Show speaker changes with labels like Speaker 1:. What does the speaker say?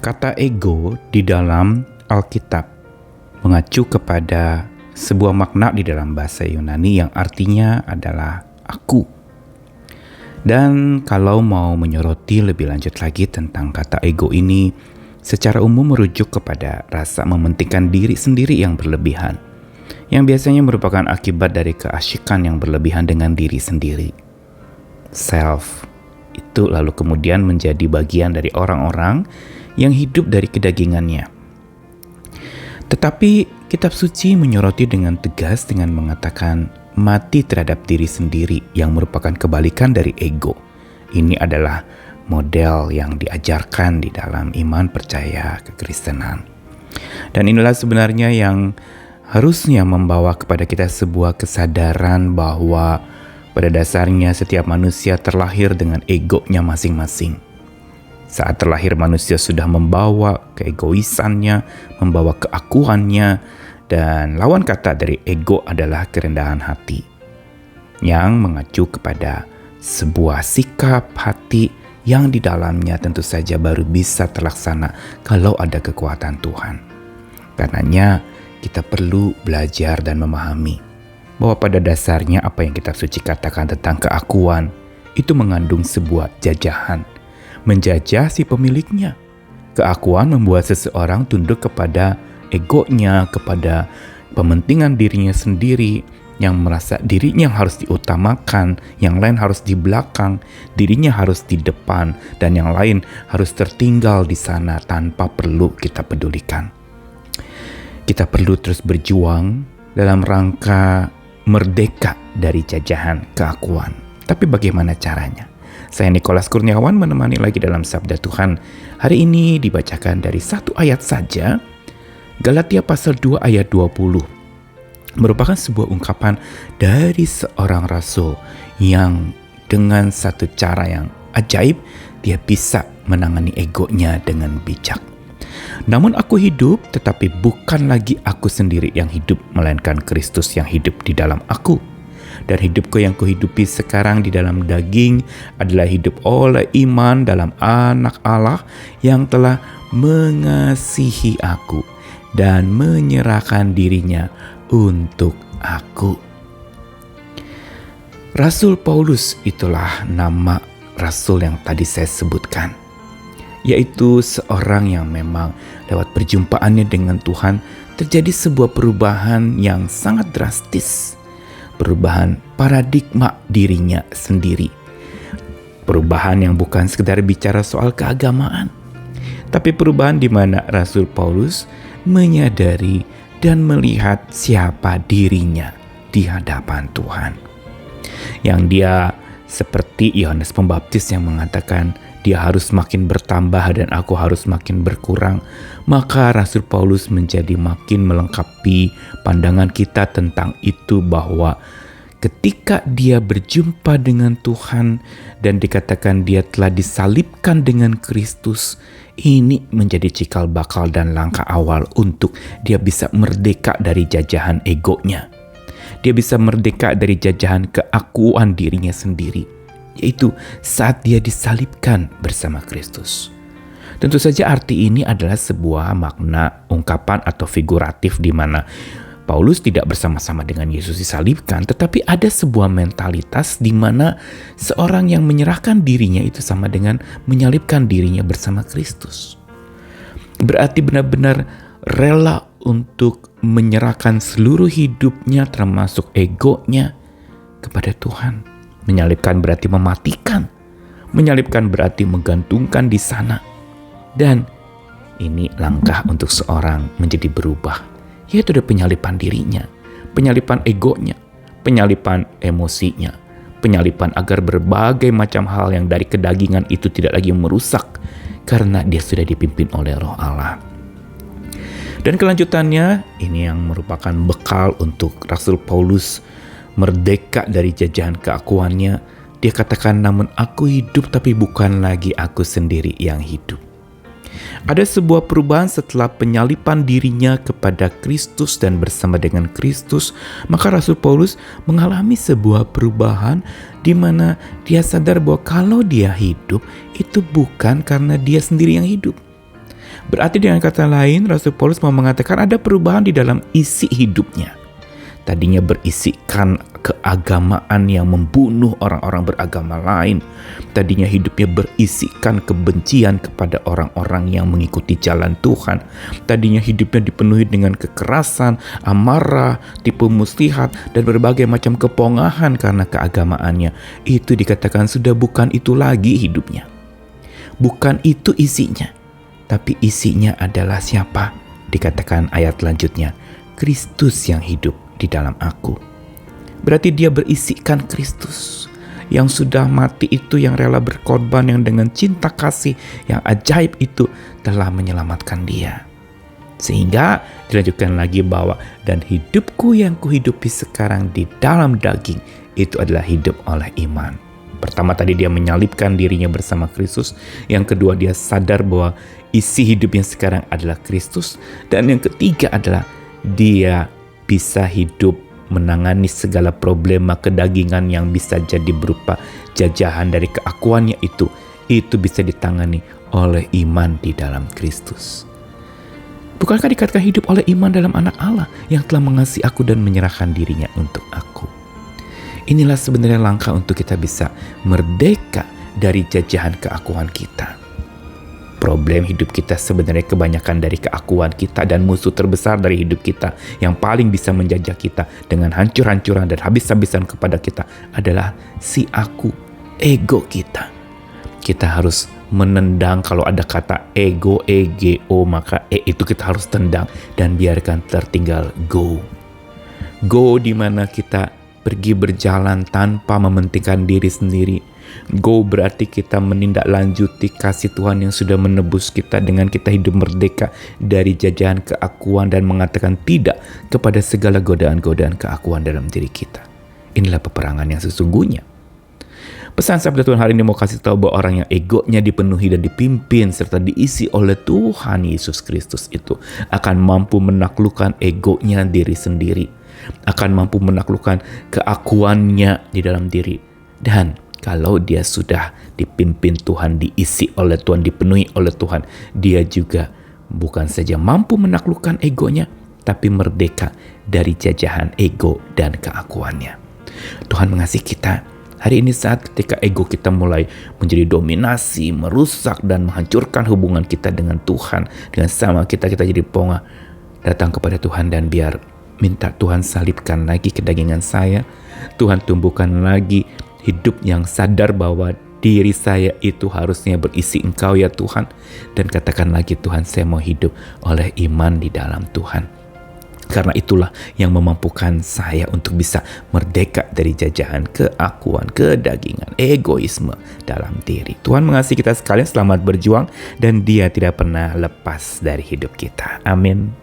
Speaker 1: Kata ego di dalam Alkitab mengacu kepada sebuah makna di dalam bahasa Yunani yang artinya adalah aku. Dan kalau mau menyoroti lebih lanjut lagi tentang kata ego ini, secara umum merujuk kepada rasa mementingkan diri sendiri yang berlebihan, yang biasanya merupakan akibat dari keasyikan yang berlebihan dengan diri sendiri. Self itu lalu kemudian menjadi bagian dari orang-orang yang hidup dari kedagingannya. Tetapi kitab suci menyoroti dengan tegas dengan mengatakan mati terhadap diri sendiri yang merupakan kebalikan dari ego. Ini adalah model yang diajarkan di dalam iman percaya kekristenan. Dan inilah sebenarnya yang harusnya membawa kepada kita sebuah kesadaran bahwa pada dasarnya setiap manusia terlahir dengan egonya masing-masing. Saat terlahir manusia sudah membawa keegoisannya, membawa keakuannya, dan lawan kata dari ego adalah kerendahan hati yang mengacu kepada sebuah sikap hati yang di dalamnya tentu saja baru bisa terlaksana kalau ada kekuatan Tuhan. Karenanya kita perlu belajar dan memahami bahwa pada dasarnya apa yang kitab suci katakan tentang keakuan itu mengandung sebuah jajahan, menjajah si pemiliknya. Keakuan membuat seseorang tunduk kepada egonya, kepada pementingan dirinya sendiri, yang merasa dirinya yang harus diutamakan, yang lain harus di belakang, dirinya harus di depan, dan yang lain harus tertinggal di sana tanpa perlu kita pedulikan. Kita perlu terus berjuang dalam rangka merdeka dari jajahan keakuan. Tapi bagaimana caranya? Saya Nikolas Kurniawan menemani lagi dalam Sabda Tuhan. Hari ini dibacakan dari satu ayat saja, Galatia pasal 2 ayat 20. Merupakan sebuah ungkapan dari seorang rasul yang dengan satu cara yang ajaib, dia bisa menangani egonya dengan bijak. Namun aku hidup, tetapi bukan lagi aku sendiri yang hidup, melainkan Kristus yang hidup di dalam aku. Dan hidupku yang kuhidupi sekarang di dalam daging adalah hidup oleh iman dalam Anak Allah yang telah mengasihi aku dan menyerahkan dirinya untuk aku. Rasul Paulus itulah nama rasul yang tadi saya sebutkan, yaitu seorang yang memang lewat perjumpaannya dengan Tuhan terjadi sebuah perubahan yang sangat drastis. Perubahan paradigma dirinya sendiri. Perubahan yang bukan sekedar bicara soal keagamaan, tapi perubahan di mana Rasul Paulus menyadari dan melihat siapa dirinya di hadapan Tuhan. Yang dia seperti Yohanes Pembaptis yang mengatakan dia harus makin bertambah dan aku harus makin berkurang. Maka Rasul Paulus menjadi makin melengkapi pandangan kita tentang itu, bahwa ketika dia berjumpa dengan Tuhan dan dikatakan dia telah disalibkan dengan Kristus, ini menjadi cikal bakal dan langkah awal untuk dia bisa merdeka dari jajahan egonya. Dia bisa merdeka dari jajahan keakuan dirinya sendiri, yaitu saat dia disalibkan bersama Kristus. Tentu saja arti ini adalah sebuah makna ungkapan atau figuratif di mana Paulus tidak bersama-sama dengan Yesus disalibkan, tetapi ada sebuah mentalitas di mana seorang yang menyerahkan dirinya itu sama dengan menyalibkan dirinya bersama Kristus. Berarti benar-benar rela untuk menyerahkan seluruh hidupnya termasuk egonya kepada Tuhan. Menyalibkan berarti mematikan. Menyalibkan berarti menggantungkan di sana. Dan ini langkah untuk seorang menjadi berubah, yaitu ada penyalipan dirinya, penyalipan egonya, penyalipan emosinya, penyalipan agar berbagai macam hal yang dari kedagingan itu tidak lagi merusak karena dia sudah dipimpin oleh Roh Allah. Dan kelanjutannya ini yang merupakan bekal untuk Rasul Paulus merdeka dari jajahan keakuannya. Dia katakan, namun aku hidup tapi bukan lagi aku sendiri yang hidup. Ada sebuah perubahan setelah penyalipan dirinya kepada Kristus dan bersama dengan Kristus, maka Rasul Paulus mengalami sebuah perubahan di mana dia sadar bahwa kalau dia hidup itu bukan karena dia sendiri yang hidup. Berarti dengan kata lain, Rasul Paulus mau mengatakan ada perubahan di dalam isi hidupnya. Tadinya berisikan keagamaan yang membunuh orang-orang beragama lain. Tadinya hidupnya berisikan kebencian kepada orang-orang yang mengikuti jalan Tuhan. Tadinya hidupnya dipenuhi dengan kekerasan, amarah, tipu muslihat, dan berbagai macam kepongahan karena keagamaannya. Itu dikatakan sudah bukan itu lagi hidupnya. Bukan itu isinya. Tapi isinya adalah siapa? Dikatakan ayat lanjutnya, Kristus yang hidup di dalam aku. Berarti dia berisikan Kristus yang sudah mati itu, yang rela berkorban, yang dengan cinta kasih yang ajaib itu telah menyelamatkan dia. Sehingga dilanjutkan lagi bahwa dan hidupku yang kuhidupi sekarang di dalam daging itu adalah hidup oleh iman. Pertama tadi dia menyalibkan dirinya bersama Kristus. Yang kedua dia sadar bahwa isi hidupnya sekarang adalah Kristus. Dan yang ketiga adalah dia bisa hidup menangani segala problema kedagingan yang bisa jadi berupa jajahan dari keakuannya itu bisa ditangani oleh iman di dalam Kristus. Bukankah dikatakan hidup oleh iman dalam Anak Allah yang telah mengasihi aku dan menyerahkan dirinya untuk aku? Inilah sebenarnya langkah untuk kita bisa merdeka dari jajahan keakuan kita. Problem hidup kita sebenarnya kebanyakan dari keakuan kita, dan musuh terbesar dari hidup kita yang paling bisa menjajah kita dengan hancur-hancuran dan habis-habisan kepada kita adalah si aku, ego kita. Kita harus menendang. Kalau ada kata ego, ego, maka itu kita harus tendang dan biarkan tertinggal go. Go di mana kita pergi berjalan tanpa mementingkan diri sendiri. Go berarti kita menindaklanjuti kasih Tuhan yang sudah menebus kita dengan kita hidup merdeka dari jajahan keakuan dan mengatakan tidak kepada segala godaan-godaan keakuan dalam diri kita. Inilah peperangan yang sesungguhnya. Pesan sabda Tuhan hari ini mau kasih tahu bahwa orang yang egonya dipenuhi dan dipimpin serta diisi oleh Tuhan Yesus Kristus itu akan mampu menaklukkan egonya diri sendiri, akan mampu menaklukkan keakuannya di dalam diri. Dan kalau dia sudah dipimpin Tuhan, diisi oleh Tuhan, dipenuhi oleh Tuhan, dia juga bukan saja mampu menaklukkan egonya, tapi merdeka dari jajahan ego dan keakuannya. Tuhan mengasihi kita. Hari ini saat ketika ego kita mulai menjadi dominasi, merusak dan menghancurkan hubungan kita dengan Tuhan, dengan sama kita jadi pongah. Datang kepada Tuhan dan biar minta Tuhan salibkan lagi kedagingan saya. Tuhan tumbuhkan lagi hidup yang sadar bahwa diri saya itu harusnya berisi Engkau ya Tuhan. Dan katakan lagi, Tuhan, saya mau hidup oleh iman di dalam Tuhan. Karena itulah yang memampukan saya untuk bisa merdeka dari jajahan keakuan, kedagingan, egoisme dalam diri. Tuhan mengasihi kita sekalian, selamat berjuang, dan Dia tidak pernah lepas dari hidup kita. Amin.